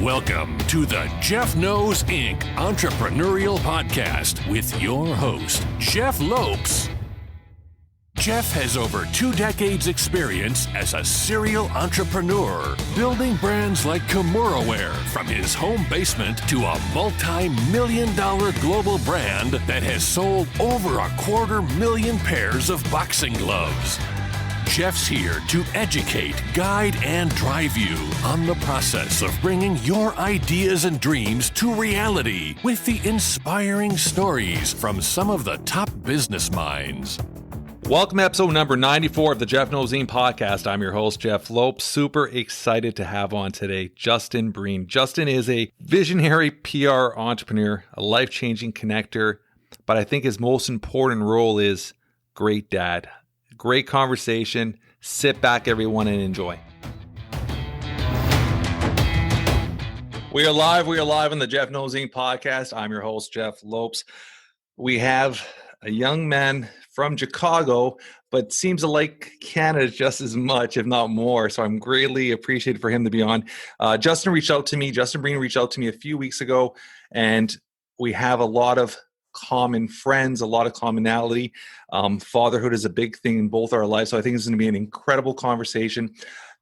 Welcome to the Jeff Knows Inc. Entrepreneurial Podcast with your host, Jeff Lopes. Jeff has over 2 decades experience as a serial entrepreneur, building brands like Kimura from his home basement to a multi-million-dollar global brand that has sold over 250,000 pairs of boxing gloves. Jeff's here to educate, guide, and drive you on the process of bringing your ideas and dreams to reality with the inspiring stories from some of the top business minds. Welcome to episode number 94 of the Jeff Knows Inc. podcast. I'm your host, Jeff Lopes. Super excited to have on today Justin Breen. Justin is a visionary PR entrepreneur, a life-changing connector, but I think his most important role is great dad. Great conversation. Sit back, everyone, and enjoy. We are live on the Jeff Knows Inc. podcast. I'm your host, Jeff Lopes. We have a young man from Chicago, but seems to like Canada just as much, if not more. So I'm greatly appreciated for him to be on. Justin Breen reached out to me a few weeks ago, and we have a lot of common friends, a lot of commonality. Fatherhood is a big thing in both our lives. So I think it's going to be an incredible conversation.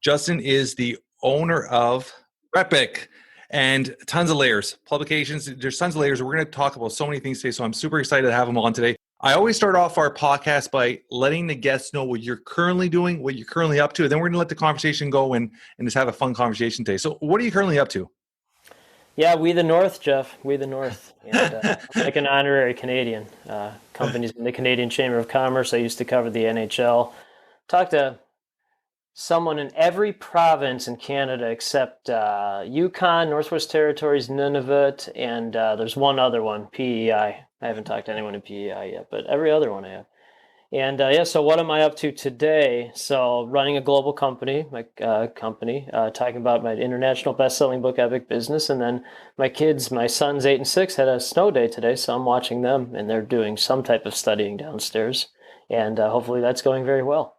Justin is the owner of Repic and tons of layers, publications. There's tons of layers. We're going to talk about so many things today. So I'm super excited to have him on today. I always start off our podcast by letting the guests know what you're currently doing, what you're currently up to. And then we're going to let the conversation go and just have a fun conversation today. So what are you currently up to? Yeah, we the North, Jeff. We the North. And, like an honorary Canadian. Companies in the Canadian Chamber of Commerce. I used to cover the NHL. Talked to someone in every province in Canada except Yukon, Northwest Territories, Nunavut, and there's one other one, PEI. I haven't talked to anyone in PEI yet, but every other one I have. And so what am I up to today? So running a global company, talking about my international best-selling book, Epic Business. And then my son's 8 and 6, had a snow day today. So I'm watching them, and they're doing some type of studying downstairs. And hopefully that's going very well.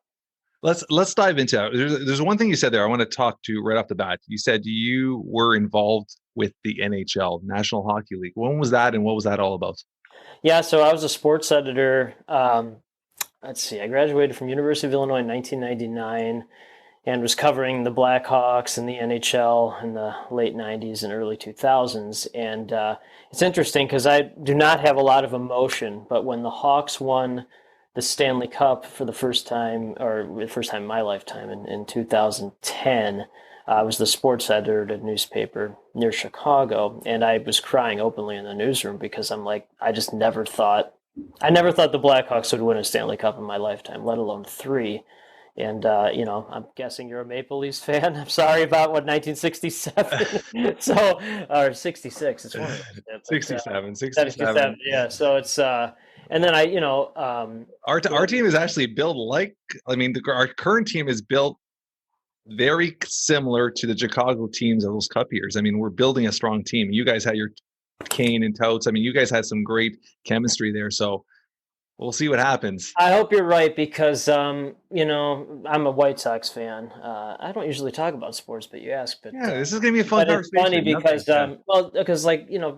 Let's dive into it. There's one thing you said there I want to talk to right off the bat. You said you were involved with the NHL, National Hockey League. When was that, and what was that all about? Yeah, so I was a sports editor. I graduated from University of Illinois in 1999 and was covering the Blackhawks and the NHL in the late 90s and early 2000s. And it's interesting because I do not have a lot of emotion, but when the Hawks won the Stanley Cup for the first time, or the first time in my lifetime in 2010, I was the sports editor at a newspaper near Chicago, and I was crying openly in the newsroom because I'm like, I never thought the Blackhawks would win a Stanley Cup in my lifetime, let alone 3. And, I'm guessing you're a Maple Leafs fan. I'm sorry about 1967. Or 66. It's one of those. 67. Yeah. So it's, and then our team is actually built our current team is built very similar to the Chicago teams of those Cup years. I mean, we're building a strong team. You guys had your Kane and Totes. I mean, you guys had some great chemistry there. So we'll see what happens. I hope you're right because, I'm a White Sox fan. I don't usually talk about sports, but you asked. But yeah, this is going to be a fun conversation. It's funny because,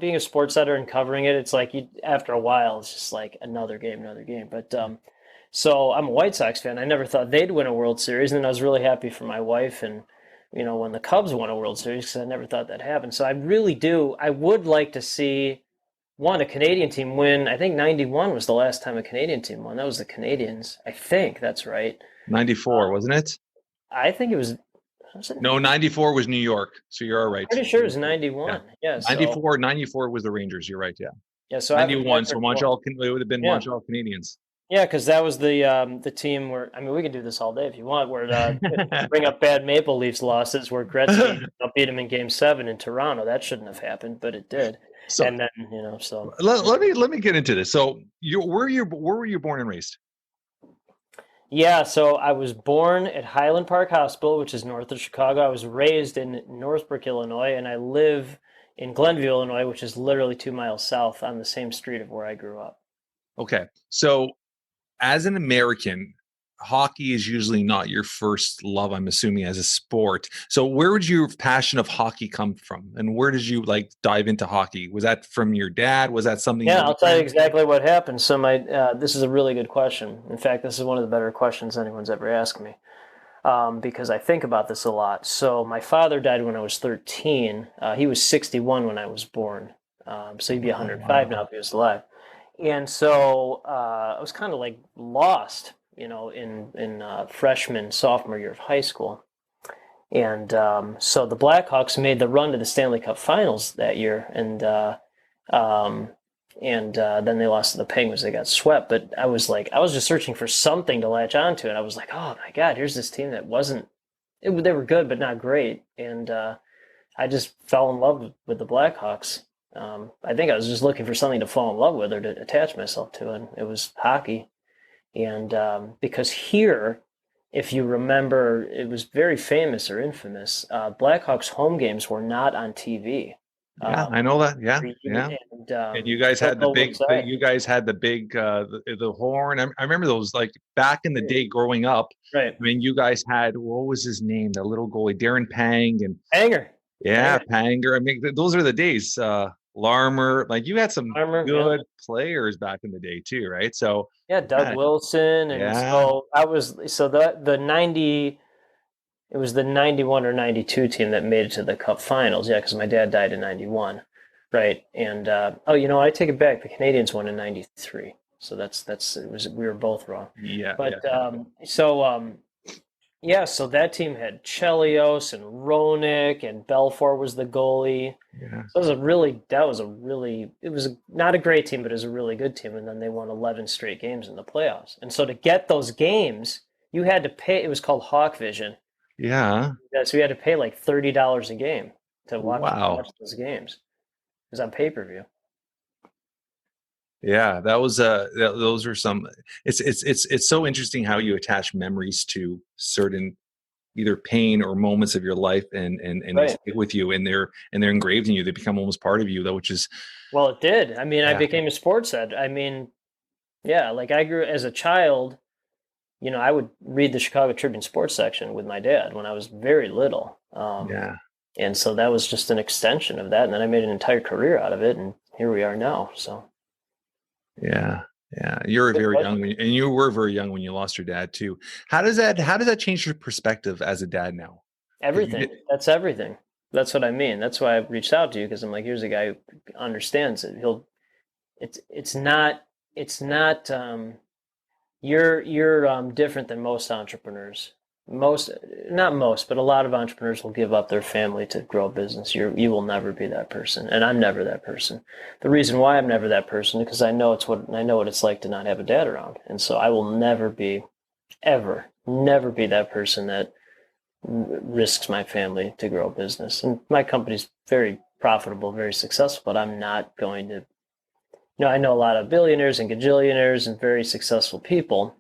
being a sports editor and covering it, it's like after a while, it's just like another game. But so I'm a White Sox fan. I never thought they'd win a World Series, and then I was really happy for my wife and when the Cubs won a World Series, because I never thought that happened. So I would like to see, a Canadian team win. I think 91 was the last time a Canadian team won. That was the Canadiens. I think that's right. 94, wasn't it? I think it was. No, 94 was New York. So you're all right. Pretty sure it was 91. Yeah. 94 was the Rangers. You're right. Yeah. Yeah. So 91. So Montreal, it would have been Montreal Canadiens. Yeah, because that was the team where, we can do this all day if you want, where bring up bad Maple Leafs losses where Gretzky beat him in Game 7 in Toronto. That shouldn't have happened, but it did. So, and then, so. Let me get into this. So where were you born and raised? Yeah, so I was born at Highland Park Hospital, which is north of Chicago. I was raised in Northbrook, Illinois, and I live in Glenview, Illinois, which is literally 2 miles south on the same street of where I grew up. Okay. So as an American, hockey is usually not your first love, I'm assuming, as a sport. So where would your passion of hockey come from? And where did you like dive into hockey? Was that from your dad? Was that something Yeah, you I'll tell you exactly what happened. So this is a really good question. In fact, this is one of the better questions anyone's ever asked me, because I think about this a lot. So my father died when I was 13. He was 61 when I was born. So he'd be 105 now if he was alive. And so I was kind of like lost, in freshman, sophomore year of high school. And so the Blackhawks made the run to the Stanley Cup Finals that year, and then they lost to the Penguins. They got swept. But I was just searching for something to latch onto, and I was like, oh my God, here's this team that they were good but not great, and I just fell in love with the Blackhawks. I think I was just looking for something to fall in love with or to attach myself to, and it was hockey. And because here, if you remember, it was very famous or infamous. Blackhawks home games were not on TV. Yeah, I know that. Yeah, yeah. And you guys had the the horn. I remember those, like, back in the day growing up. Right. I mean, you guys had, what was his name? The little goalie, Darren Pang and Hanger. yeah, Panger. I mean, those are the days. Larmer, like, you had some good players back in the day too, right? So yeah, Doug Wilson, and so it was the 91 or 92 team that made it to the Cup Finals. Yeah, because my dad died in 91, right? And I take it back. The Canadians won in 93, so we were both wrong. Yeah, but so that team had Chelios and Roenick, and Belfour was the goalie. Yeah. So it was not a great team, but it was a really good team. And then they won 11 straight games in the playoffs. And so to get those games, you had to pay. It was called Hawk Vision. Yeah. So you had to pay like $30 a game to watch those games. It was on pay-per-view. Yeah, those are some. It's so interesting how you attach memories to certain either pain or moments of your life, and they stick with you, and they're engraved in you. They become almost part of you, though, which is. Well, it did. I mean, I became a sports ed. I mean, yeah, like I grew as a child. I would read the Chicago Tribune sports section with my dad when I was very little. And so that was just an extension of that, and then I made an entire career out of it, and here we are now. So. Yeah. You were very young when you lost your dad too. How does that change your perspective as a dad now? Everything. That's everything. That's what I mean. That's why I reached out to you, because I'm like, here's a guy who understands it. It's not. You're different than most entrepreneurs. Not most, but a lot of entrepreneurs will give up their family to grow a business. You will never be that person, and I'm never that person. The reason why I'm never that person is because I know what it's like to not have a dad around, and so I will never be that person that risks my family to grow a business. And my company's very profitable, very successful, but I'm not going to. I know a lot of billionaires and gajillionaires and very successful people.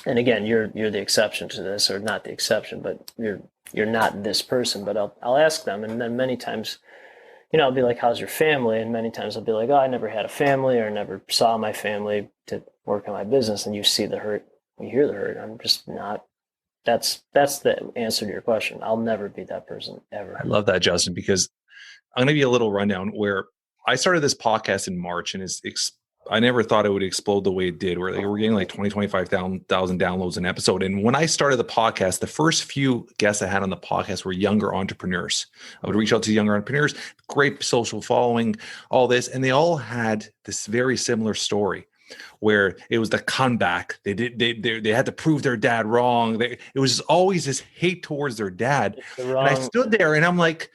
And again, you're the exception to this, or not the exception, but you're not this person. But I'll ask them, and then many times, I'll be like, "How's your family?" And many times I'll be like, "Oh, I never had a family, or never saw my family to work on my business." And you see the hurt, you hear the hurt. I'm just not. That's the answer to your question. I'll never be that person ever. I love that, Justin, because I'm going to give you a little rundown where I started this podcast in March, and I never thought it would explode the way it did. We're getting like 25,000 downloads an episode. And when I started the podcast, the first few guests I had on the podcast were younger entrepreneurs. I would reach out to younger entrepreneurs, great social following, all this. And they all had this very similar story where it was the comeback. They had to prove their dad wrong. It was always this hate towards their dad. And I stood there and I'm like,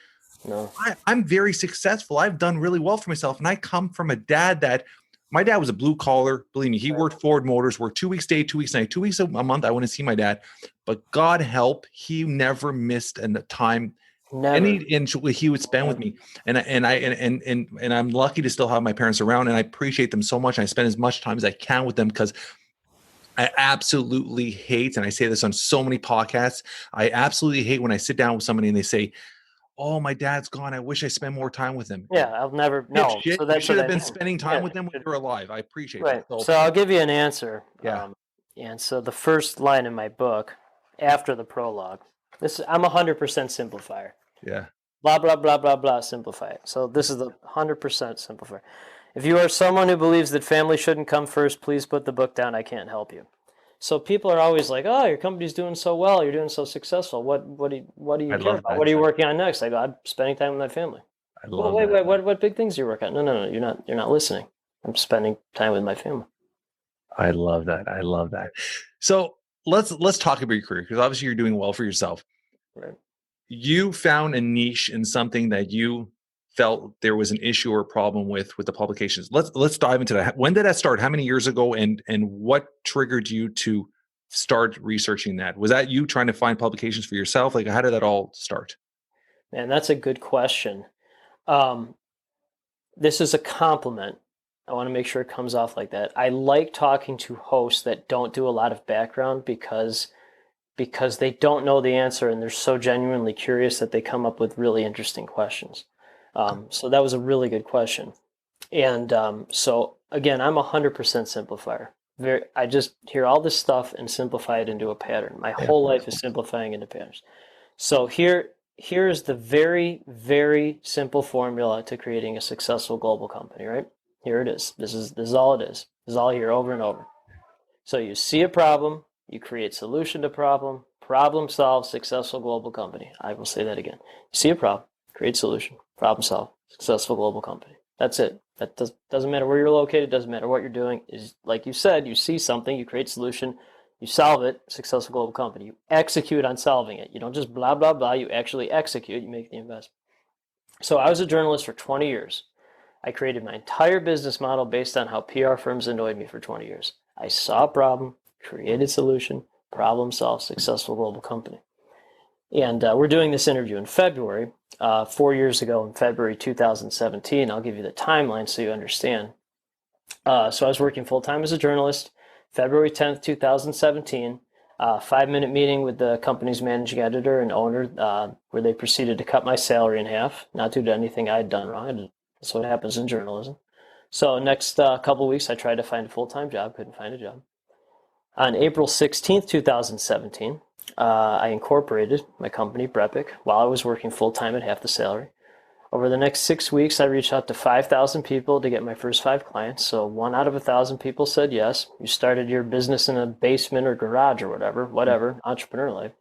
no, I'm very successful. I've done really well for myself. And I come from a dad that, my dad was a blue collar. Believe me, he worked Ford Motors, worked 2 weeks day, 2 weeks night, 2 weeks a month. I wouldn't see my dad, but God help, he never missed a time. Any inch he would spend with me, and I'm lucky to still have my parents around, and I appreciate them so much. And I spend as much time as I can with them, because I absolutely hate, and I say this on so many podcasts, I absolutely hate when I sit down with somebody and they say, "Oh, my dad's gone. I wish I spent more time with him." Yeah, I'll never. No, so that should have been spending time with them when they were alive. I appreciate that. So I'll give you an answer. Yeah. And so the first line in my book, after the prologue, I'm 100% simplifier. Yeah. Blah, blah, blah, blah, blah, simplify it. So this is the 100% simplifier. If you are someone who believes that family shouldn't come first, please put the book down. I can't help you. So people are always like, oh, your company's doing so well. You're doing so successful. What do you I care love about? that. What are you working on next? I go, I'm spending time with my family. I Well, love wait, that. what big things do you work on? No, you're not listening. I'm spending time with my family. I love that. I love that. So let's talk about your career, because obviously you're doing well for yourself. Right. You found a niche in something that you felt there was an issue or a problem with the publications. Let's dive into that. When did that start? How many years ago? And what triggered you to start researching that? Was that you trying to find publications for yourself? Like, how did that all start? Man, that's a good question. This is a compliment. I want to make sure it comes off like that. I like talking to hosts that don't do a lot of background because they don't know the answer and they're so genuinely curious that they come up with really interesting questions. So that was a really good question. And so again, I'm 100% simplifier. I just hear all this stuff and simplify it into a pattern. My whole life is simplifying into patterns. So here's the very, very simple formula to creating a successful global company, right? Here it is. This is all it is. This is all here over and over. So you see a problem, you create solution to problem, problem solve, successful global company. I will say that again. You see a problem, create solution, problem solve, successful global company. That's it. That doesn't matter where you're located, doesn't matter what you're doing. Is like you said, you see something, you create solution, you solve it, successful global company. You execute on solving it. You don't just blah, blah, blah. You actually execute, you make the investment. So I was a journalist for 20 years. I created my entire business model based on how PR firms annoyed me for 20 years. I saw a problem, created solution, problem solved, successful global company. And we're doing this interview in February, 4 years ago in February 2017. I'll give you the timeline so you understand. So I was working full-time as a journalist, February 10th, 2017, 5-minute meeting with the company's managing editor and owner, where they proceeded to cut my salary in half, not due to anything I'd done wrong. That's what happens in journalism. So next couple of weeks, I tried to find a full-time job, couldn't find a job. On April 16th, 2017, I incorporated my company, Brepic, while I was working full-time at half the salary. Over the next 6 weeks, I reached out to 5,000 people to get my first 5 clients. So 1 out of 1,000 people said yes. You started your business in a basement or garage or whatever, entrepreneur life.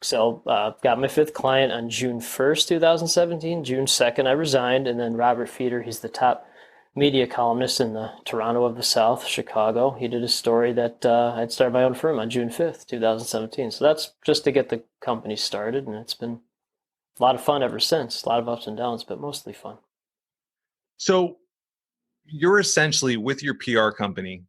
So got my 5th client on June 1st, 2017. June 2nd, I resigned. And then Robert Feeder, he's the top media columnist in the Toronto of the South, Chicago. He did a story that I'd started my own firm on June 5th, 2017. So that's just to get the company started. And it's been a lot of fun ever since. A lot of ups and downs, but mostly fun. So you're essentially with your PR company.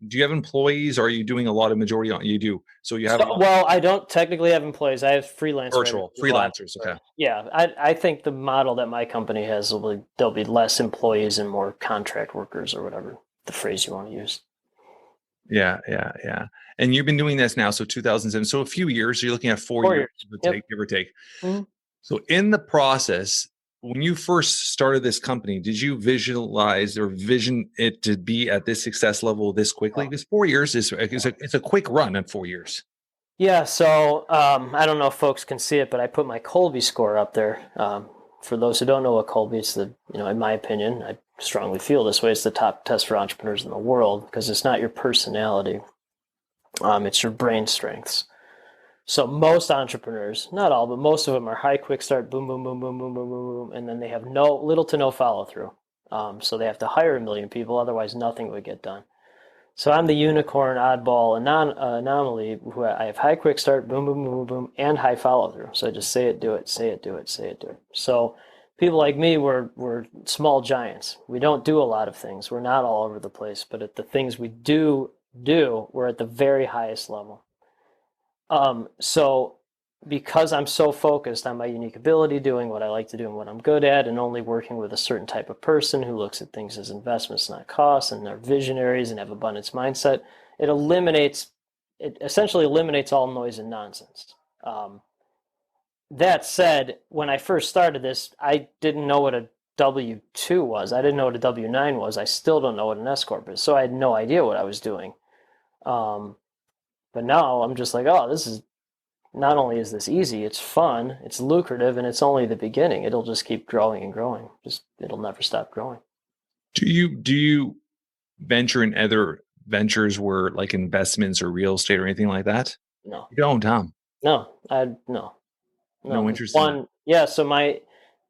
Do you have employees, or are you doing a lot of majority on? You do. So you have well, I don't technically have employees. I have freelancers. Okay. Yeah, I think the model that my company has there'll be less employees and more contract workers, or whatever the phrase you want to use. Yeah. And you've been doing this now, so 2007. So a few years. You're looking at 4 years, give or take. Mm-hmm. So in the process, when you first started this company, did you visualize or vision it to be at this success level this quickly? Because 4 years is it's a quick run in 4 years. Yeah. So I don't know if folks can see it, but I put my Colby score up there. For those who don't know what Colby is, in my opinion, I strongly feel this way, it's the top test for entrepreneurs in the world, because it's not your personality, it's your brain strengths. So most entrepreneurs, not all, but most of them are high, quick start, boom, boom, boom, boom, boom, boom, boom, boom, and then they have little to no follow through. So they have to hire 1 million people, otherwise nothing would get done. So I'm the unicorn, oddball, anomaly, who I have high, quick start, boom, boom, boom, boom, boom, and high follow through. So I just say it, do it, say it, do it, say it, do it. So people like me, we're small giants. We don't do a lot of things. We're not all over the place, but at the things we do, we're at the very highest level. So because I'm so focused on my unique ability, doing what I like to do and what I'm good at, and only working with a certain type of person who looks at things as investments, not costs, and are visionaries and have abundance mindset, it essentially eliminates all noise and nonsense. That said, when I first started this, I didn't know what a W-2 was. I didn't know what a W-9 was. I still don't know what an S-Corp is. So I had no idea what I was doing. But now I'm just like, oh, this is not only is this easy, it's fun, it's lucrative, and it's only the beginning. It'll just keep growing and growing. It'll never stop growing. Do you venture in other ventures where like investments or real estate or anything like that? No, You don't, Tom. no, No because interest in that. one, yeah. So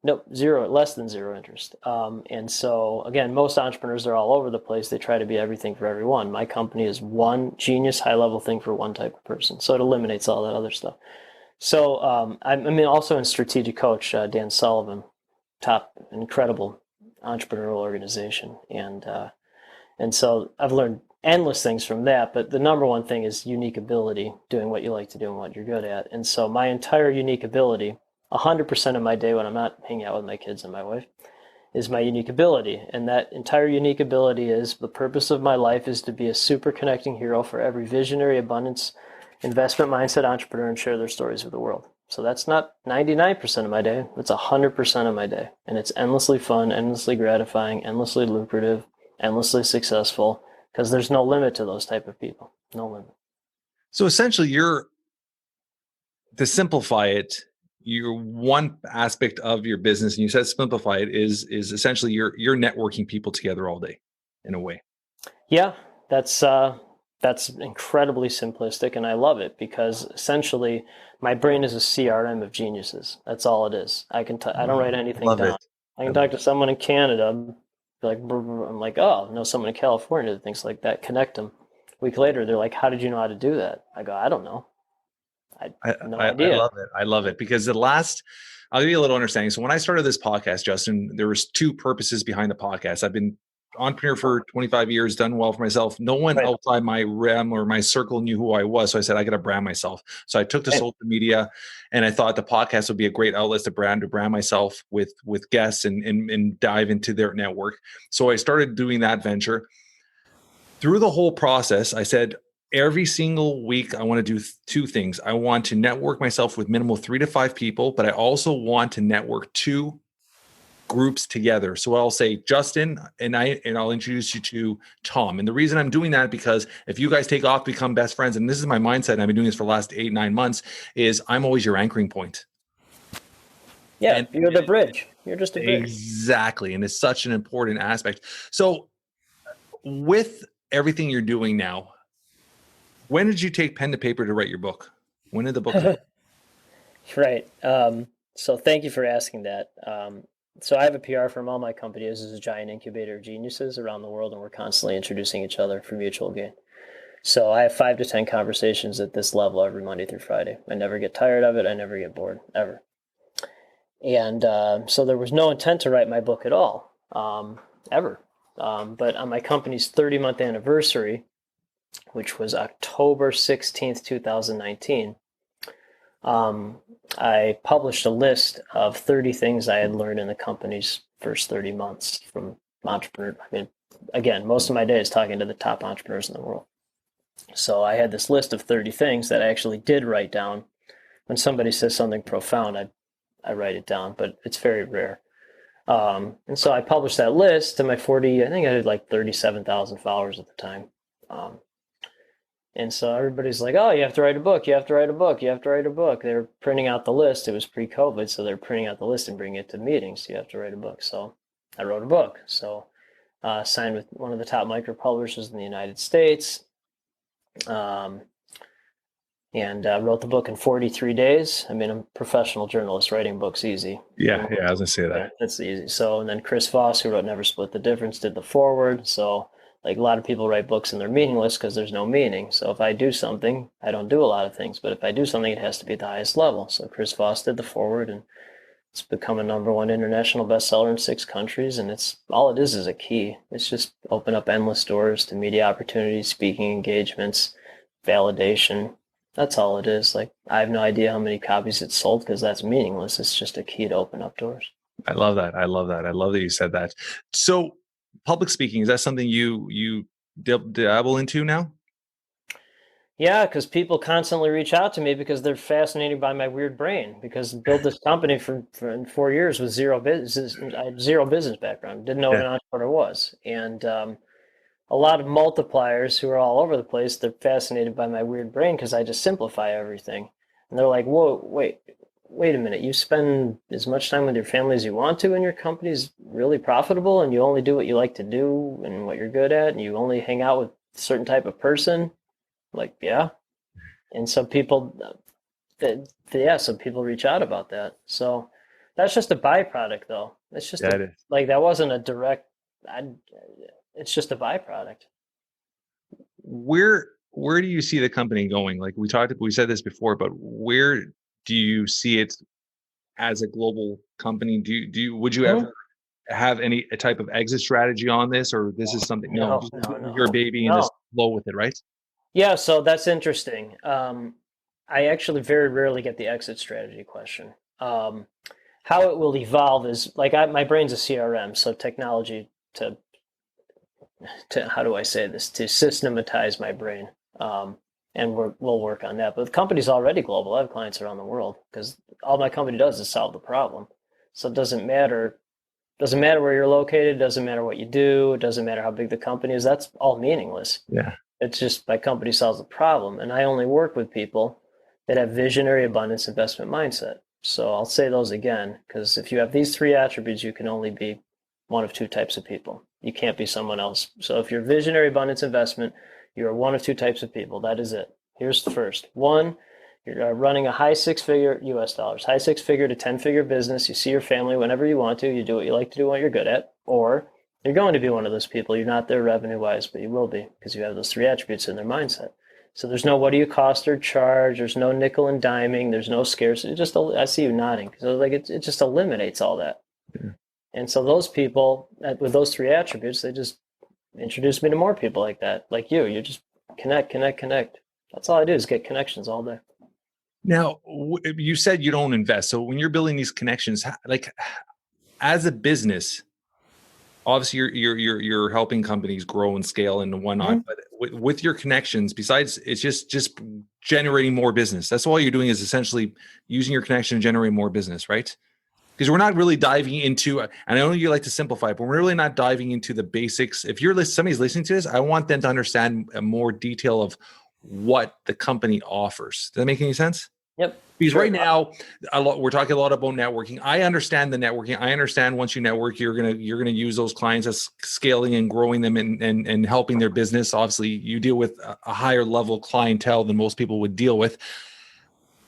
no, zero, less than zero interest. And so again, most entrepreneurs are all over the place. They try to be everything for everyone. My company is one genius, high level thing for one type of person. So it eliminates all that other stuff. So I mean, also in Strategic Coach, Dan Sullivan, top incredible entrepreneurial organization, and so I've learned endless things from that. But the number one thing is unique ability, doing what you like to do and what you're good at. And so my entire unique ability, 100% of my day when I'm not hanging out with my kids and my wife, is my unique ability. And that entire unique ability is the purpose of my life is to be a super connecting hero for every visionary, abundance, investment mindset entrepreneur and share their stories with the world. So that's not 99% of my day, that's 100% of my day. And it's endlessly fun, endlessly gratifying, endlessly lucrative, endlessly successful, because there's no limit to those type of people. No limit. So essentially, to simplify it, your one aspect of your business, and you said simplify it, is essentially you're networking people together all day, in a way. Yeah, that's incredibly simplistic, and I love it because essentially my brain is a CRM of geniuses. That's all it is. I don't write anything Love down. it. I I can love talk to someone in Canada, be like, "Brr, brr," I'm like, oh, no, someone in California that thinks like that. Connect them. A week later, they're like, how did you know how to do that? I go, I don't know. I no I idea. love it. I love it because I'll give you a little understanding. So when I started this podcast, Justin, there was two purposes behind the podcast. I've been entrepreneur for 25 years, done well for myself. No one Right. outside my realm or my circle knew who I was. So I said, I got to brand myself. So I took to Right. social media and I thought the podcast would be a great outlet to brand myself with guests and dive into their network. So I started doing that venture. Through the whole process, I said, every single week, I want to do two things. I want to network myself with minimal 3 to 5 people, but I also want to network two groups together. So I'll say Justin and I'll introduce you to Tom. And the reason I'm doing that because if you guys take off, become best friends, and this is my mindset, and I've been doing this for the last 8-9 months, is I'm always your anchoring point. Yeah, And you're the bridge. You're just a bridge. exactly. And it's such an important aspect. So with everything you're doing now, when did you take pen to paper to write your book? When did the book come? Right. So thank you for asking that. So I have a PR firm. All my company is a giant incubator of geniuses around the world, and we're constantly introducing each other for mutual gain. So I have 5 to 10 conversations at this level every Monday through Friday. I never get tired of it. I never get bored, ever. And so there was no intent to write my book at all, ever. But on my company's 30-month anniversary, which was October 16th, 2019, I published a list of 30 things I had learned in the company's first 30 months from entrepreneur. I mean, again, most of my day is talking to the top entrepreneurs in the world. So I had this list of 30 things that I actually did write down. When somebody says something profound, I write it down, but it's very rare. And so I published that list to my 40, I think I had like 37,000 followers at the time. And so everybody's like, oh, you have to write a book. You have to write a book. You have to write a book. They were printing out the list. It was pre-COVID. So they're printing out the list and bringing it to meetings. You have to write a book. So I wrote a book. So signed with one of the top micro publishers in the United States. And wrote the book in 43 days. I mean, I'm a professional journalist. Writing books easy. Yeah, I was gonna say that. Yeah, that's easy. So, and then Chris Voss, who wrote Never Split the Difference, did the foreword. So, like a lot of people write books and they're meaningless because there's no meaning. So if I do something, I don't do a lot of things. But if I do something, it has to be at the highest level. So Chris Voss did the foreword, and it's become a #1 international bestseller in 6 countries. And it's all it is a key. It's just open up endless doors to media opportunities, speaking engagements, validation. That's all it is. Like, I have no idea how many copies it's sold because that's meaningless. It's just a key to open up doors. I love that. I love that. I love that you said that. So public speaking, is that something you dabble into now? Yeah, because people constantly reach out to me because they're fascinated by my weird brain. Because build this company for in 4 years with zero business, I had zero business background, didn't know what Yeah. an entrepreneur was, and a lot of multipliers who are all over the place, they're fascinated by my weird brain because I just simplify everything. And they're like, whoa, wait a minute. You spend as much time with your family as you want to, and your company's really profitable, and you only do what you like to do and what you're good at, and you only hang out with a certain type of person. Like, yeah. And some people, some people reach out about that. So that's just a byproduct, though. It's just Yeah, it is. like that wasn't a direct. It's just a byproduct. Where do you see the company going? Like we said this before, but where do you see it as a global company? Would you ever have any type of exit strategy on this, or this is something? No, just your baby and just flow with it, right? Yeah, so that's interesting. I actually very rarely get the exit strategy question. How it will evolve is like my brain's a CRM, so technology to how do I say this, to systematize my brain. And we'll work on that. But the company's already global. I have clients around the world because all my company does is solve the problem. So it doesn't matter where you're located, it doesn't matter what you do, it doesn't matter how big the company is. That's all meaningless. Yeah. It's just my company solves the problem. And I only work with people that have visionary, abundance, investment mindset. So I'll say those again, because if you have these three attributes, you can only be one of two types of people. You can't be someone else. So if you're visionary, abundance, investment, you're one of two types of people. That is it. Here's the first. One, you're running a high six-figure US dollars, high six-figure to 10-figure business. You see your family whenever you want to. You do what you like to do, what you're good at. Or you're going to be one of those people. You're not there revenue-wise, but you will be because you have those three attributes in their mindset. So there's no what do you cost or charge. There's no nickel and diming. There's no scarcity. I see you nodding. So like it just eliminates all that. Yeah. And so those people with those three attributes, they just introduce me to more people like that, like you. You just connect. That's all I do is get connections all day. Now, you said you don't invest. So when you're building these connections, like as a business, obviously you're helping companies grow and scale and whatnot. Mm-hmm. But with your connections, besides it's just generating more business. That's all you're doing is essentially using your connection to generate more business, right? Because we're not really diving into, and I know you like to simplify, but we're really not diving into the basics. If somebody's listening to this, I want them to understand a more detail of what the company offers. Does that make any sense? Yep. Because right now, we're talking a lot about networking. I understand the networking. I understand once you network, you're gonna use those clients as scaling and growing them and helping their business. Obviously, you deal with a higher level clientele than most people would deal with.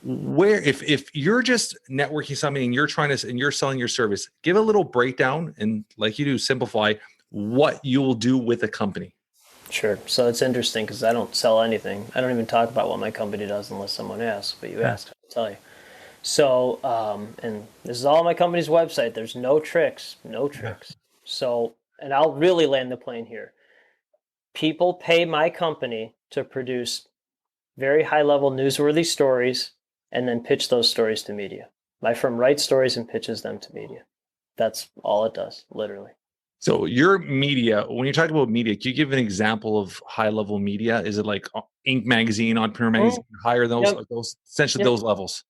Where if you're just networking something and you're selling your service, give a little breakdown and like you do, simplify what you'll do with a company. Sure. So it's interesting because I don't sell anything. I don't even talk about what my company does unless someone asks, but you asked, I'll tell you. So, and this is all on my company's website. There's no tricks. So, and I'll really land the plane here. People pay my company to produce very high level newsworthy stories and then pitch those stories to media. My firm writes stories and pitches them to media. That's all it does, literally. So your media, when you talk about media, can you give an example of high-level media? Is it like Inc. magazine, Entrepreneur magazine, higher those, yep. like those essentially those levels?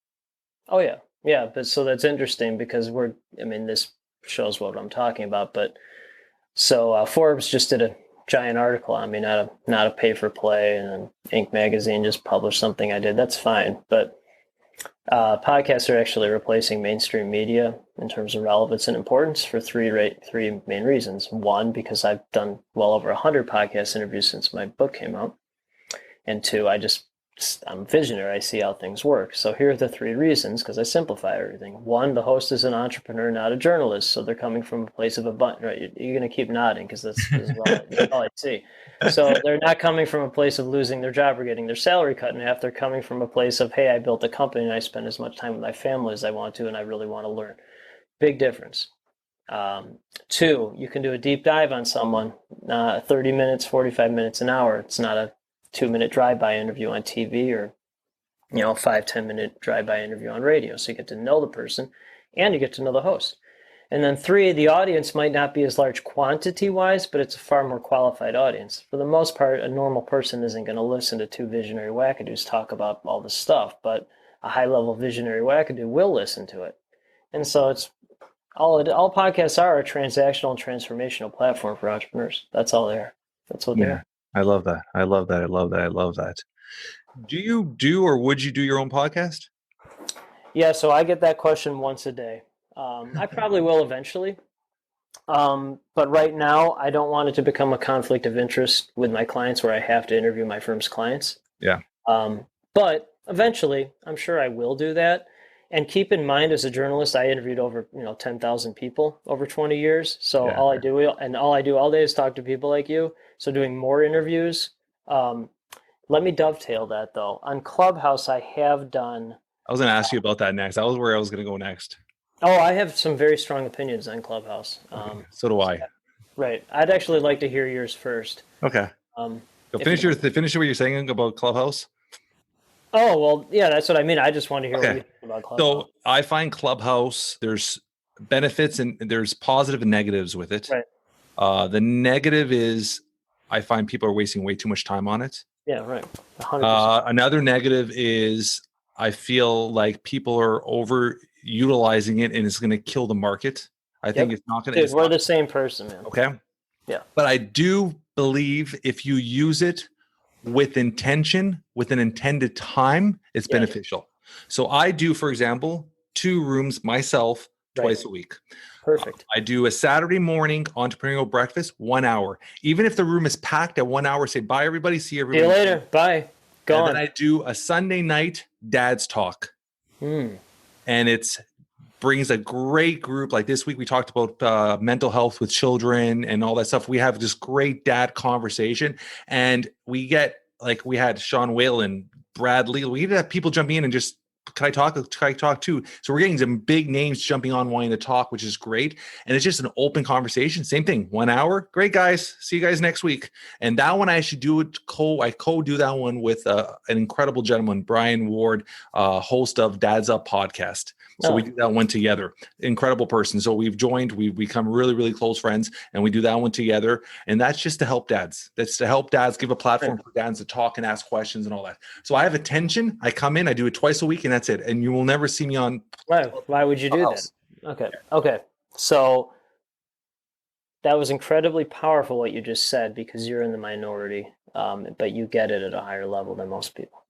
Oh yeah. But so that's interesting because this shows what I'm talking about. But so Forbes just did a giant article on me, not a pay for play, and Inc. magazine just published something I did. That's fine, but podcasts are actually replacing mainstream media in terms of relevance and importance for three main reasons. One, because I've done well over 100 podcast interviews since my book came out. And two, I'm visionary. I see how things work. So here are the three reasons, because I simplify everything. One, the host is an entrepreneur, not a journalist. So they're coming from a place of abundance. Right? You're going to keep nodding because that's all I see. So they're not coming from a place of losing their job or getting their salary cut in half. They're coming from a place of, hey, I built a company and I spend as much time with my family as I want to, and I really want to learn. Big difference. Two, you can do a deep dive on someone, 30 minutes, 45 minutes, an hour. It's not a 2-minute drive-by interview on TV or 5-10 minute drive-by interview on radio. So you get to know the person and you get to know the host. And then three, the audience might not be as large quantity-wise, but it's a far more qualified audience. For the most part, a normal person isn't going to listen to two visionary wackadoos talk about all this stuff, but a high-level visionary wackadoo will listen to it. And so it's all podcasts are a transactional and transformational platform for entrepreneurs. That's all they are. That's what they are. I love that. I love that. I love that. I love that. Do you do, or would you do your own podcast? Yeah, so I get that question once a day. I probably will eventually. But right now, I don't want it to become a conflict of interest with my clients where I have to interview my firm's clients. Yeah. But eventually, I'm sure I will do that. And keep in mind, as a journalist, I interviewed over 10,000 people over 20 years. So Yeah. all I do all day is talk to people like you. So doing more interviews. Let me dovetail that though. On Clubhouse, I have done. I was going to ask you about that next. That was where I was going to go next. Oh, I have some very strong opinions on Clubhouse. So do I. Right. I'd actually like to hear yours first. Okay. Finish what you're saying about Clubhouse. Oh, well, yeah, that's what I mean. I just want to hear what you think about Clubhouse. So I find Clubhouse, there's benefits and there's positive and negatives with it. Right. The negative is I find people are wasting way too much time on it. Yeah, right. 100%. Another negative is I feel like people are overutilizing it and it's going to kill the market. I think it's not going to. Dude, we're the same person, man. Okay. Yeah. But I do believe if you use it with intention, with an intended time, it's beneficial. So I do, for example, 2 rooms myself twice a week. Perfect. I do a Saturday morning entrepreneurial breakfast, 1 hour. Even if the room is packed at 1 hour, say bye everybody, see everybody. See you later. Bye. Go on. Then I do a Sunday night dad's talk. And it's brings a great group. Like this week, we talked about mental health with children and all that stuff. We have this great dad conversation, and we had Sean Whalen, Bradley. We even have people jumping in and just, can I talk too? So we're getting some big names jumping on wanting to talk, which is great. And it's just an open conversation. Same thing, 1 hour. Great, guys. See you guys next week. And that one, I actually do it. I co-do that one with an incredible gentleman, Brian Ward, host of Dad's Up podcast. So we do that one together. Incredible person. So we've become really, really close friends, and we do that one together. And that's just to help dads. That's to help dads, give a platform for dads to talk and ask questions and all that. So I have attention. I come in, I do it twice a week, and that's it. And you will never see me on. Why would you do that? Okay. So that was incredibly powerful what you just said, because you're in the minority, but you get it at a higher level than most people.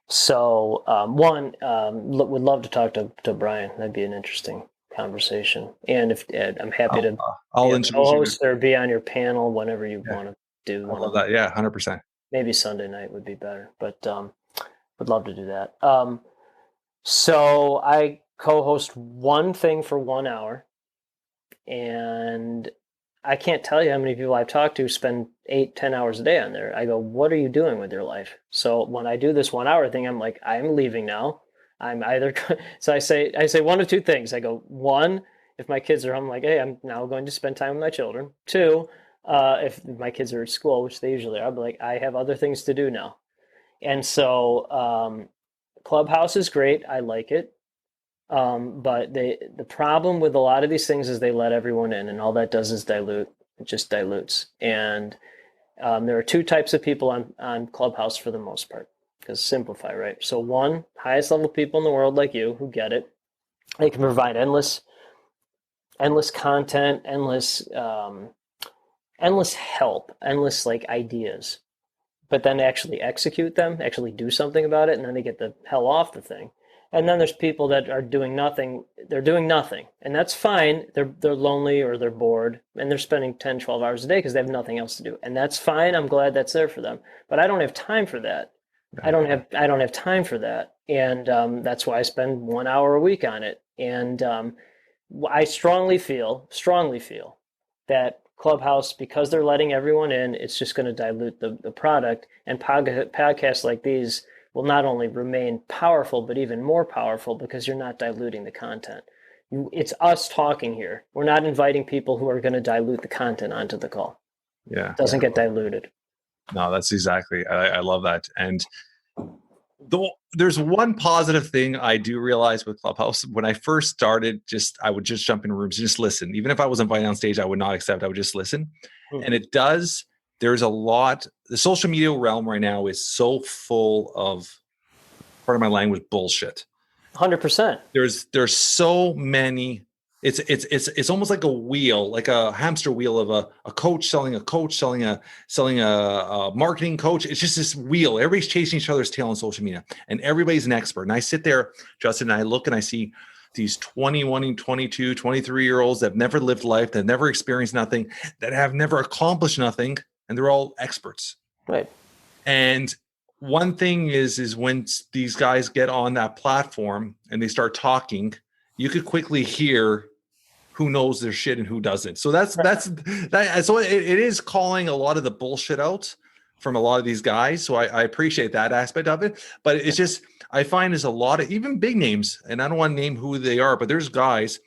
So would love to talk to Brian. That'd be an interesting conversation. And if I'm happy to host or be on your panel whenever you want to do. I love that. Yeah, 100%. Maybe Sunday night would be better, but would love to do that. So I co-host one thing for 1 hour, and I can't tell you how many people I've talked to spend 8-10 hours a day on there. I go, what are you doing with your life? So when I do this 1 hour thing, I'm like, I'm leaving now. I'm either, so I say one of two things. I go, one, if my kids are home, I'm like, hey, I'm now going to spend time with my children. Two, if my kids are at school, which they usually are, I'll be like, I have other things to do now. And so Clubhouse is great. I like it. But the problem with a lot of these things is they let everyone in, and all that does is dilute. It just dilutes. And there are 2 types of people on Clubhouse for the most part, because Simplify, right? So one, highest level people in the world like you who get it. They can provide endless content, endless help, endless like ideas, but then actually execute them, actually do something about it, and then they get the hell off the thing. And then there's people that are doing nothing. They're doing nothing. And that's fine. They're lonely or they're bored, and they're spending 10, 12 hours a day because they have nothing else to do. And that's fine. I'm glad that's there for them. But I don't have time for that. I don't have time for that. And that's why I spend 1 hour a week on it. And I strongly feel that Clubhouse, because they're letting everyone in, it's just going to dilute the product. And podcasts like these will not only remain powerful, but even more powerful because you're not diluting the content. It's us talking here. We're not inviting people who are going to dilute the content onto the call. Yeah. It doesn't get diluted. No, that's exactly. I love that. And there's one positive thing I do realize with Clubhouse. When I first started, I would just jump in rooms and just listen. Even if I was invited on stage, I would not accept. I would just listen. And there's a lot. The social media realm right now is so full of, pardon my language, bullshit. 100%. There's so many. It's almost like a wheel, like a hamster wheel of a coach selling a marketing coach. It's just this wheel. Everybody's chasing each other's tail on social media, and everybody's an expert. And I sit there, Justin, and I look and I see these 21, 22, 23-year-olds that have never lived life, that have never experienced nothing, that have never accomplished nothing, and they're all experts. Right. And one thing is when these guys get on that platform and they start talking, you could quickly hear who knows their shit and who doesn't. So that's that. So it is calling a lot of the bullshit out from a lot of these guys. So I appreciate that aspect of it. But it's just, I find there's a lot of even big names, and I don't want to name who they are, but there's guys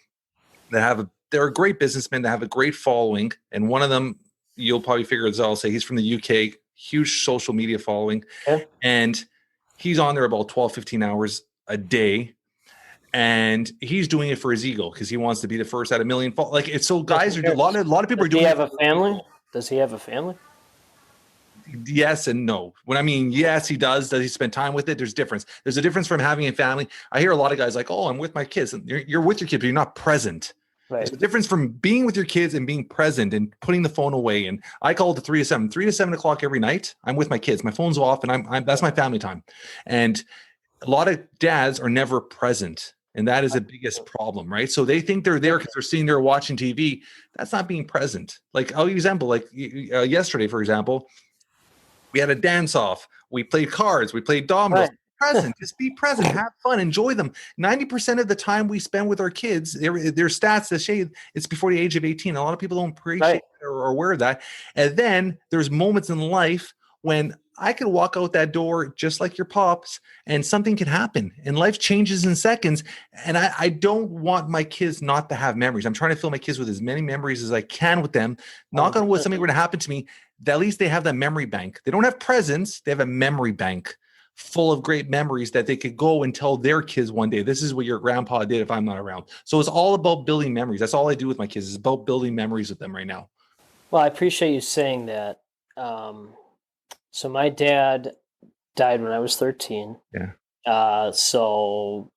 that they're a great businessmen that have a great following. And one of them, you'll probably figure this out, I'll say he's from the UK, huge social media following. Yeah. And he's on there about 12, 15 hours a day. And he's doing it for his ego because he wants to be the first at a million. Like it's so guys are a lot of people are doing. Does he have a family? Does he have a family? Yes and no. When I mean yes, he does. Does he spend time with it? There's difference. There's a difference from having a family. I hear a lot of guys like, "Oh, I'm with my kids." And you're with your kids, but you're not present. Right. There's a difference from being with your kids and being present and putting the phone away. And I call it the 3 to 7 o'clock every night. I'm with my kids. My phone's off, and I'm that's my family time. And a lot of dads are never present. And that is the biggest problem, right? So they think they're there because they're sitting there watching TV. That's not being present. Like, I'll give you an example. Like yesterday, for example, we had a dance off. We played cards. We played dominoes. Right. Present. Just be present. Have fun. Enjoy them. 90% of the time we spend with our kids, their stats that say it's before the age of 18. A lot of people don't appreciate or aware of that. And then there's moments in life when I could walk out that door just like your pops and something could happen and life changes in seconds. And I don't want my kids not to have memories. I'm trying to fill my kids with as many memories as I can with them. Knock on wood, something were to happen to me, that at least they have that memory bank. They don't have presents. They have a memory bank full of great memories that they could go and tell their kids one day, this is what your grandpa did if I'm not around. So it's all about building memories. That's all I do with my kids is about building memories with them right now. Well, I appreciate you saying that. So my dad died when I was 13. Yeah. So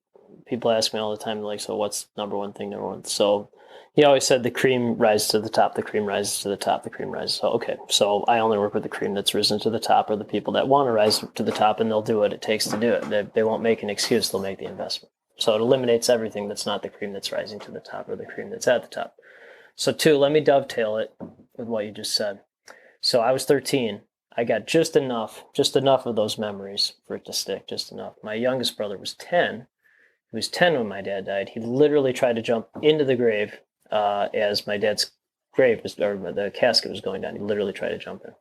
people ask me all the time, like, so what's number one thing? So he always said the cream rises to the top, the cream rises to the top, the cream rises. So, okay. So I only work with the cream that's risen to the top, or the people that want to rise to the top, and they'll do what it takes to do it. They won't make an excuse. They'll make the investment. So it eliminates everything that's not the cream that's rising to the top or the cream that's at the top. So 2, let me dovetail it with what you just said. So I was 13. I got just enough of those memories for it to stick, just enough. My youngest brother was 10. He was 10 when my dad died. He literally tried to jump into the grave as my dad's grave was, or the casket was going down. He literally tried to jump in.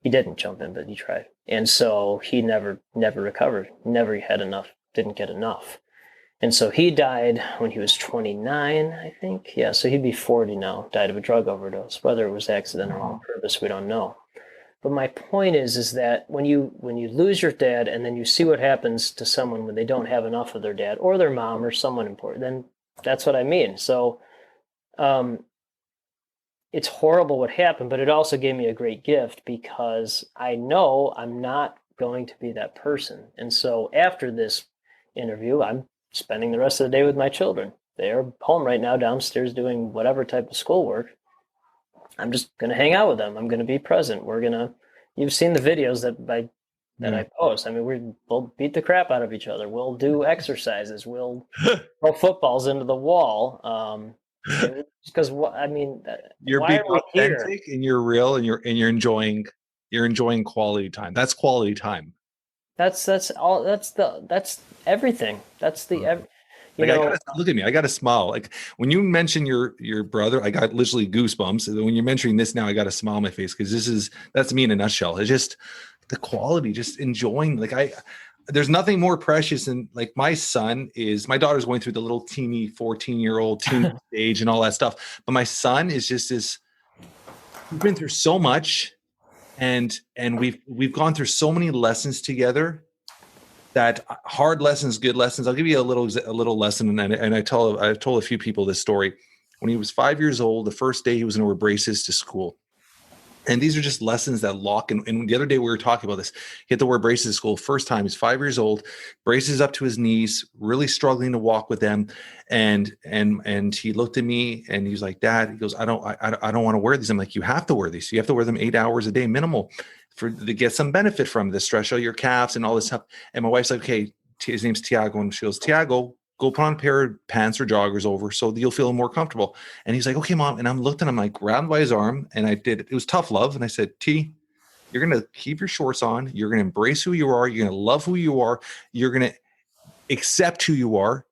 He didn't jump in, but he tried. And so he never recovered, never had enough, didn't get enough. And so he died when he was 29, I think. Yeah, so he'd be 40 now, died of a drug overdose. Whether it was accidental or on purpose, we don't know. But my point is that when you lose your dad and then you see what happens to someone when they don't have enough of their dad or their mom or someone important, then that's what I mean. So it's horrible what happened, but it also gave me a great gift because I know I'm not going to be that person. And so after this interview, I'm spending the rest of the day with my children. They're home right now downstairs doing whatever type of schoolwork. I'm just going to hang out with them. I'm going to be present. You've seen the videos that I post. I mean, we'll beat the crap out of each other. We'll do exercises. We'll throw footballs into the wall. Because I mean, you're being authentic and you're real and you're enjoying quality time. That's quality time. That's everything. That's the look at me. I got to smile. Like when you mention your brother, I got literally goosebumps. When you're mentioning this now, I got a smile on my face because that's me in a nutshell. It's just the quality, just enjoying. There's nothing more precious than my daughter's going through the little teeny 14-year-old teen stage and all that stuff. But my son is just we've been through so much and we've gone through so many lessons together. That hard lessons, good lessons. I'll give you a little lesson, and I've told a few people this story. When he was 5 years old, the first day he was going to wear braces to school, And these are just lessons that lock. And the other day we were talking about this. He had to wear braces at school. First time, he's 5 years old, braces up to his knees, really struggling to walk with them. And he looked at me and he was like, Dad, he goes, I don't want to wear these. I'm like, you have to wear these. You have to wear them 8 hours a day minimal to get some benefit from this, stretch out your calves and all this stuff. And my wife's like, okay, his name's Tiago. And she goes, Tiago, go put on a pair of pants or joggers over so you'll feel more comfortable. And he's like, okay, Mom. And I'm looking at him, I grabbed by his arm and I did, it was tough love. And I said, T, you're going to keep your shorts on. You're going to embrace who you are. You're going to love who you are. You're going to accept who you are.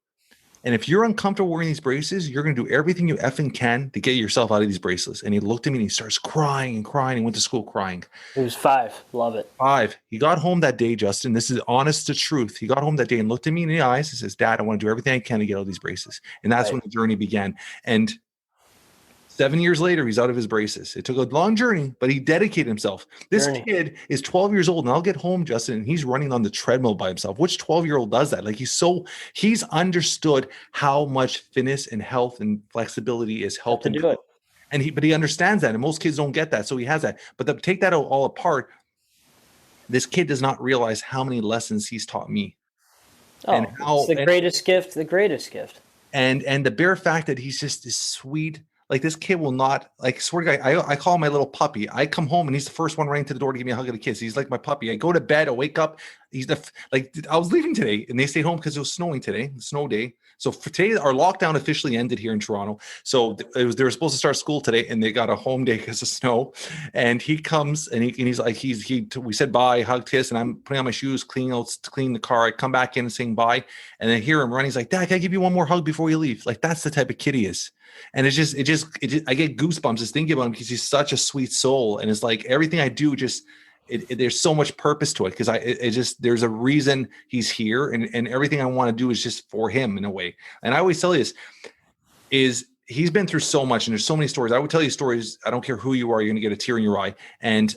And if you're uncomfortable wearing these braces, you're going to do everything you effing can to get yourself out of these bracelets. And he looked at me and he starts crying and crying and went to school crying. He was 5. Love it. 5. He got home that day, Justin. This is honest to truth. He got home that day and looked at me in the eyes and says, Dad, I want to do everything I can to get out of these braces. And that's when the journey began. And 7 years later, he's out of his braces. It took a long journey, but he dedicated himself. This kid is 12 years old, and I'll get home, Justin, and he's running on the treadmill by himself. Which 12-year-old does that? Like he's understood how much fitness and health and flexibility is helping to do it. But he understands that, and most kids don't get that, so he has that. But to take that all apart, this kid does not realize how many lessons he's taught me. And it's the greatest gift. And the bare fact that he's just this sweet. Like this kid will not, like, swear to God, I call him my little puppy. I come home and he's the first one running to the door to give me a hug and a kiss. He's like my puppy. I go to bed, I wake up. I was leaving today and they stayed home because it was snowing today, snow day. So for today, our lockdown officially ended here in Toronto. So they were supposed to start school today and they got a home day because of snow. And he comes and he's like, we said bye, hug, kiss, and I'm putting on my shoes, clean the car. I come back in and saying bye. And then hear him running. He's like, Dad, can I give you one more hug before you leave? Like, that's the type of kid he is. And I get goosebumps just thinking about him because he's such a sweet soul. And it's like everything I do, there's so much purpose to it because there's a reason he's here, and everything I want to do is just for him in a way. And I always tell you this is he's been through so much and there's so many stories. I would tell you stories. I don't care who you are. You're going to get a tear in your eye. And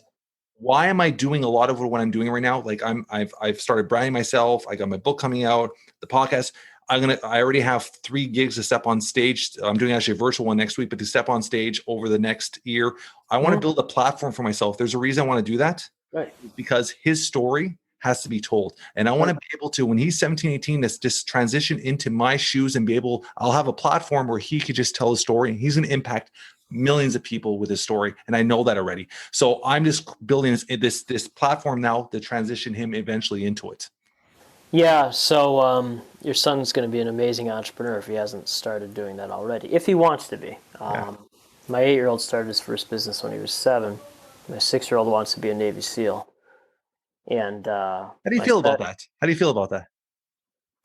why am I doing a lot of what I'm doing right now? Like I've started branding myself. I got my book coming out, the podcast. I already have 3 gigs to step on stage. I'm doing actually a virtual one next week, but to step on stage over the next year, I want to build a platform for myself. There's a reason I want to do that. Right. Because his story has to be told. And I want to be able to, when he's 17, 18, just transition into my shoes and I'll have a platform where he could just tell his story and he's going to impact millions of people with his story. And I know that already. So I'm just building this platform now to transition him eventually into it. Yeah, so your son's going to be an amazing entrepreneur if he hasn't started doing that already, if he wants to be. My 8-year-old started his first business when he was 7. My 6-year-old wants to be a Navy SEAL. And how do you feel about that?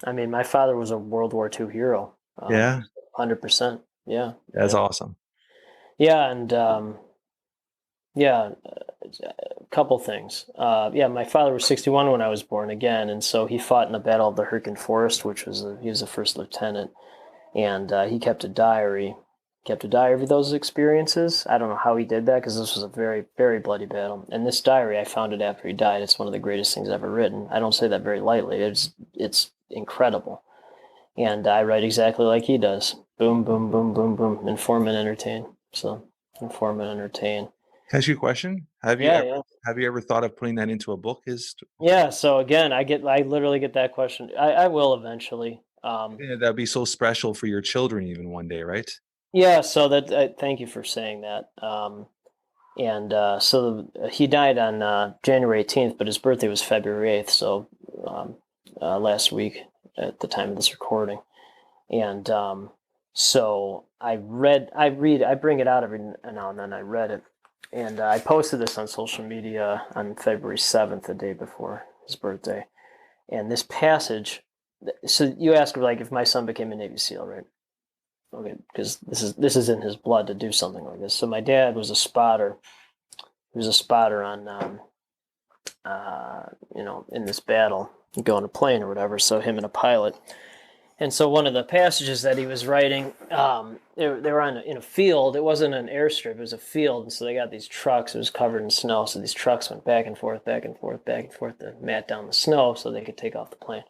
I mean, my father was a World War II hero. 100%. Yeah. That's awesome. Yeah, and a couple things. My father was 61 when I was born again, and so he fought in the Battle of the Hurricane Forest, he was a first lieutenant, and he kept a diary of those experiences. I don't know how he did that because this was a very, very bloody battle. And this diary, I found it after he died. It's one of the greatest things ever written. I don't say that very lightly. It's incredible. And I write exactly like he does. Boom, boom, boom, boom, boom. Inform and entertain. So inform and entertain. Can I ask you a question? Have you ever thought of putting that into a book? Yeah. So again, I literally get that question. I will eventually. That'd be so special for your children even one day, right? Yeah. So thank you for saying that. He died on January 18th, but his birthday was February 8th. So last week at the time of this recording. And so I bring it out every now and then. I read it. And I posted this on social media on February 7th, the day before his birthday. And this passage, so you ask like if my son became a Navy SEAL, right? Okay, because this is in his blood to do something like this. So my dad was a spotter. He was a spotter on, in this battle, go on a plane or whatever. So him and a pilot. And so one of the passages that he was writing, they were in a field. It wasn't an airstrip; it was a field. And so they got these trucks. It was covered in snow. So these trucks went back and forth, back and forth, back and forth to mat down the snow so they could take off the plane.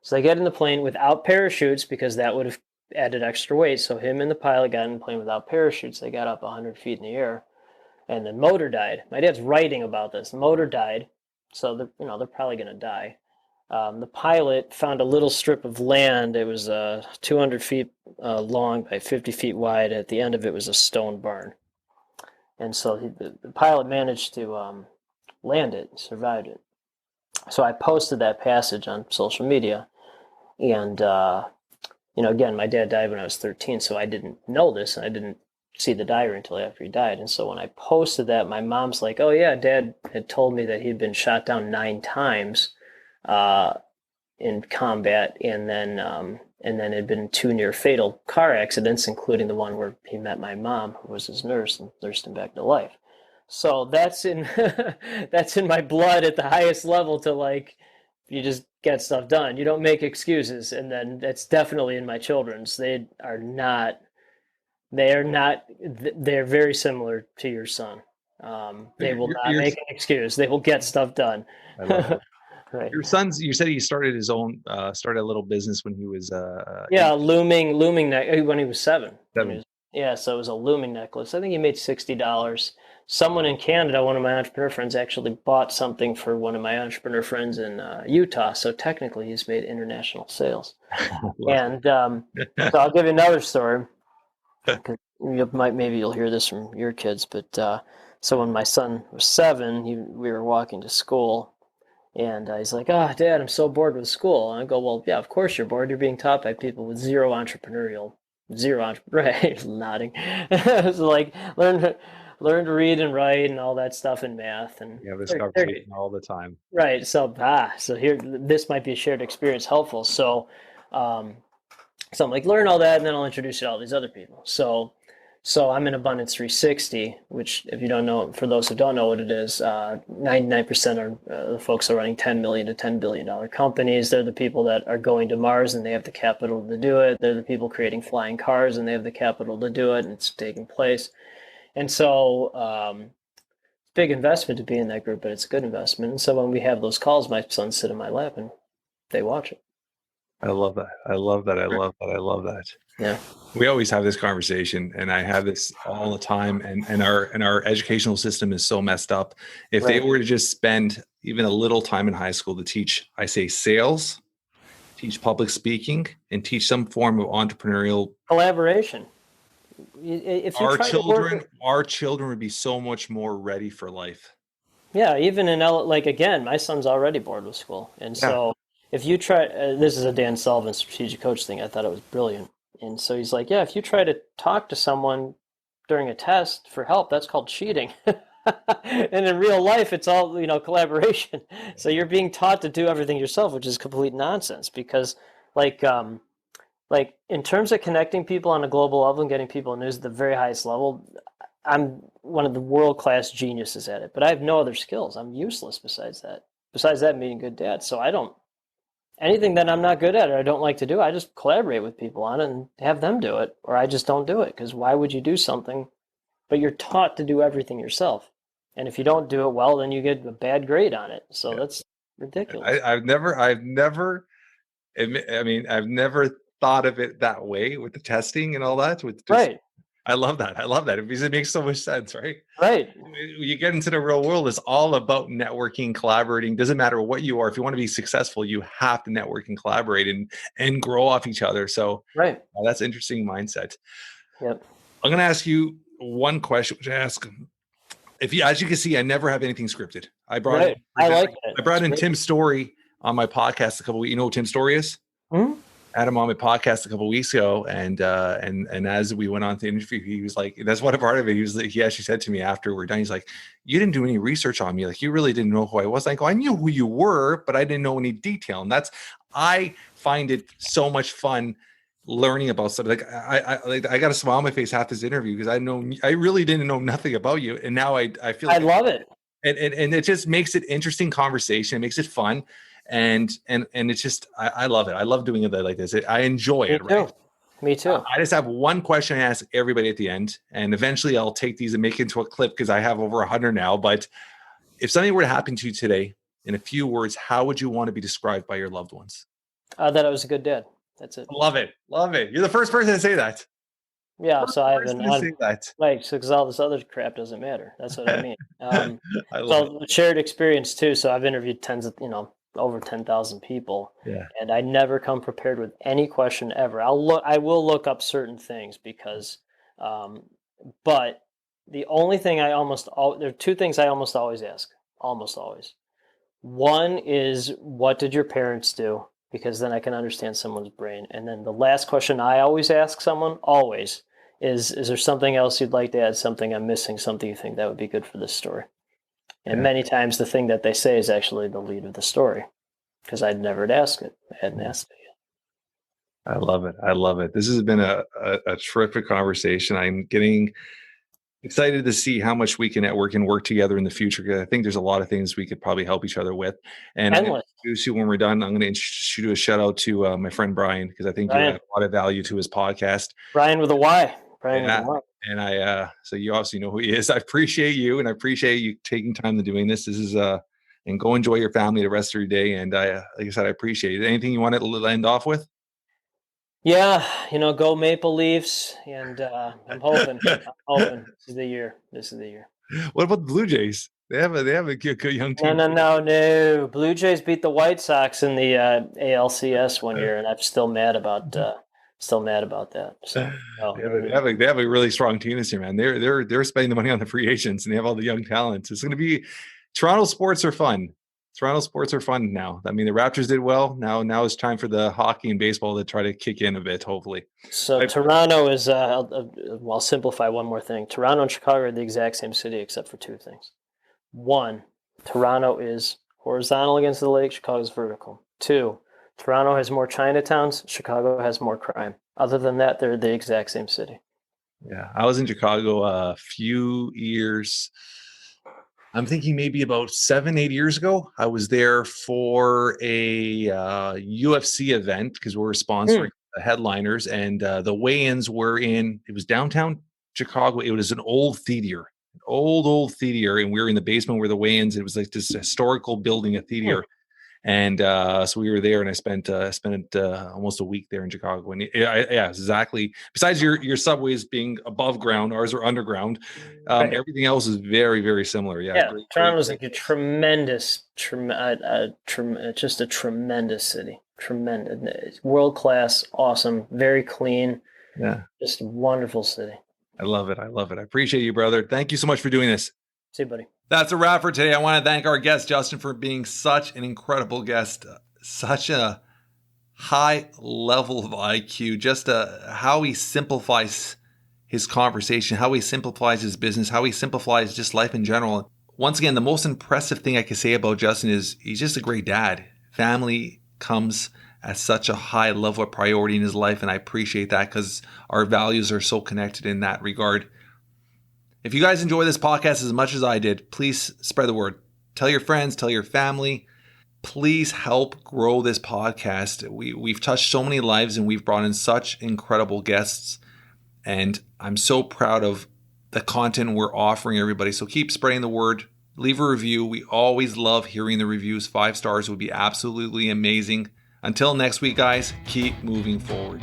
So they get in the plane without parachutes because that would have added extra weight. So him and the pilot got in the plane without parachutes. They got up 100 feet in the air. and the motor died. My dad's writing about this. The motor died, so they're probably going to die. The pilot found a little strip of land. It was 200 feet long by 50 feet wide. At the end of it was a stone barn. And so the pilot managed to land it, survived it. So I posted that passage on social media. And, again, my dad died when I was 13, so I didn't know this, and I didn't see the diary until after he died. And so when I posted that, my mom's like, oh, yeah, Dad had told me that he'd been shot down 9 times in combat, and then had been 2 near fatal car accidents, including the one where he met my mom, who was his nurse, and nursed him back to life. So that's in that's in my blood at the highest level to, like, you just get stuff done. You don't make excuses. And then that's definitely in my children's. They're very similar to your son. They will not make an excuse. They will get stuff done. I love it. Right. Your son's, you said he started his own, started a little business when he was, looming when he was 7. 7. So it was a looming necklace. I think he made $60. Someone in Canada, one of my entrepreneur friends, actually bought something for one of my entrepreneur friends in Utah. So technically, he's made international sales. And so I'll give you another story. Maybe you'll hear this from your kids. But so when my son was 7, we were walking to school. And he's like, oh, Dad, I'm so bored with school. And I go, well, yeah, of course you're bored. You're being taught by people with zero, right, nodding. So, like, learn to read and write and all that stuff in math. And you have this conversation all the time. Right. So here, this might be a shared experience helpful. So I'm like, learn all that, and then I'll introduce you to all these other people. So I'm in Abundance 360, which, if you don't know, for those who don't know what it is, 99% are the folks are running $10 million to $10 billion companies. They're the people that are going to Mars, and they have the capital to do it. They're the people creating flying cars, and they have the capital to do it, and it's taking place. And so big investment to be in that group, but it's a good investment. And so when we have those calls, my sons sit in my lap and they watch it. I love that. I love that. Yeah. We always have this conversation, and I have this all the time. And our educational system is so messed up. If they were to just spend even a little time in high school to teach, I say, sales, teach public speaking, and teach some form of entrepreneurial collaboration. If our children would be so much more ready for life. Yeah, even again, my son's already bored with school, and so if you try, this is a Dan Sullivan strategic coach thing. I thought it was brilliant, and so he's like, yeah, if you try to talk to someone during a test for help, that's called cheating. And in real life, it's all collaboration. So you're being taught to do everything yourself, which is complete nonsense. Because like in terms of connecting people on a global level and getting people news at the very highest level, I'm one of the world-class geniuses at it, but I have no other skills. I'm useless besides that being a good dad. So anything that I'm not good at or I don't like to do, I just collaborate with people on it and have them do it, or I just don't do it. Because why would you do something, but you're taught to do everything yourself? And if you don't do it well, then you get a bad grade on it. So that's ridiculous. I've never thought of it that way with the testing and all that. Right. I love that. Because it makes so much sense, right? Right. You get into the real world, it's all about networking, collaborating. Doesn't matter what you are. If you want to be successful, you have to network and collaborate and grow off each other. So right. That's an interesting mindset. Yep. I'm going to ask you one question, which I ask, as you can see, I never have anything scripted. I brought in Tim Story on my podcast a couple of weeks. You know who Tim Story is? Mm-hmm. I had him on my podcast a couple of weeks ago, and as we went on to interview, he was like, that's one part of it. He actually said to me after we're done, he's like, you didn't do any research on me. Like, you really didn't know who I was. I go, I knew who you were, but I didn't know any detail. And I find it so much fun learning about stuff. Like I got a smile on my face half this interview because I really didn't know nothing about you. And now I feel like I love it. And it just makes it interesting conversation. It makes it fun. And it's just, I love it. I love doing it like this. I enjoy it. Right? Me too. I just have one question I ask everybody at the end, and eventually I'll take these and make it into a clip because I have over 100 now. But if something were to happen to you today, in a few words, how would you want to be described by your loved ones? That I was a good dad. That's it. Love it. You're the first person to say that. Yeah, so I I have was an going to say that. right, so because all this other crap doesn't matter. That's what I mean. I love it. So a shared experience too. So I've interviewed over 10,000 people, Yeah. and I never come prepared with any question ever. I will look up certain things because, um, but the only thing there are two things I almost always ask, almost always. One is, what did your parents do? Because then I can understand someone's brain. And then the last question I always ask someone, always, is there something else you'd like to add, something I'm missing, something you think that would be good for this story? And Yeah. many times the thing that they say is actually the lead of the story because I'd never asked it. I hadn't asked it yet. I love it. I love it. This has been a terrific conversation. I'm getting excited to see how much we can network and work together in the future. 'Cause I think there's a lot of things we could probably help each other with. And I'm going to Endless. introduce you when we're done. I'm going to introduce you to a shout out to my friend Brian, because I think you add Brian. a lot of value to his podcast. Brian with a Y. Brian with a Yeah. Y. And so you obviously know who he is. I appreciate you, and I appreciate you taking time to doing this. This is and go enjoy your family the rest of your day. And like I said, I appreciate it. Anything you want to end off with? Yeah, go Maple Leafs, and I'm hoping. This is the year. This is the year. What about the Blue Jays? They have a good young team. No. Blue Jays beat the White Sox in the ALCS one year, and I'm still mad about that. So They have a really strong team this year, man. They're spending the money on the free agents, and they have all the young talents. It's going to be Toronto sports are fun. Toronto sports are fun now. I mean, the Raptors did well. Now it's time for the hockey and baseball to try to kick in a bit, hopefully. So Toronto is, I'll simplify one more thing. Toronto and Chicago are the exact same city except for two things. One, Toronto is horizontal against the lake, Chicago is vertical. Two, Toronto has more Chinatowns, Chicago has more crime. Other than that, they're the exact same city. Yeah, I was in Chicago a few years. I'm thinking maybe about 7-8 years ago. I was there for a UFC event because we were sponsoring the headliners, and the weigh-ins were it was downtown Chicago. It was an old theater, old theater, and we were in the basement where the weigh-ins. It was like this historical building, a theater. And so we were there, and I spent almost a week there in Chicago. And yeah, exactly. Besides your subways being above ground, ours are underground. Right. Everything else is very, very similar. Yeah, Toronto's like a tremendous, just a tremendous city. Tremendous, world class, awesome, very clean. Yeah, just a wonderful city. I love it. I appreciate you, brother. Thank you so much for doing this. See you, buddy. That's a wrap for today. I want to thank our guest, Justin, for being such an incredible guest, such a high level of IQ, just how he simplifies his conversation, how he simplifies his business, how he simplifies just life in general. Once again, the most impressive thing I can say about Justin is he's just a great dad. Family comes at such a high level of priority in his life, and I appreciate that because our values are so connected in that regard. If you guys enjoy this podcast as much as I did, please spread the word. Tell your friends, tell your family. Please help grow this podcast. We've touched so many lives, and we've brought in such incredible guests. And I'm so proud of the content we're offering everybody. So keep spreading the word. Leave a review. We always love hearing the reviews. 5 stars would be absolutely amazing. Until next week, guys, keep moving forward.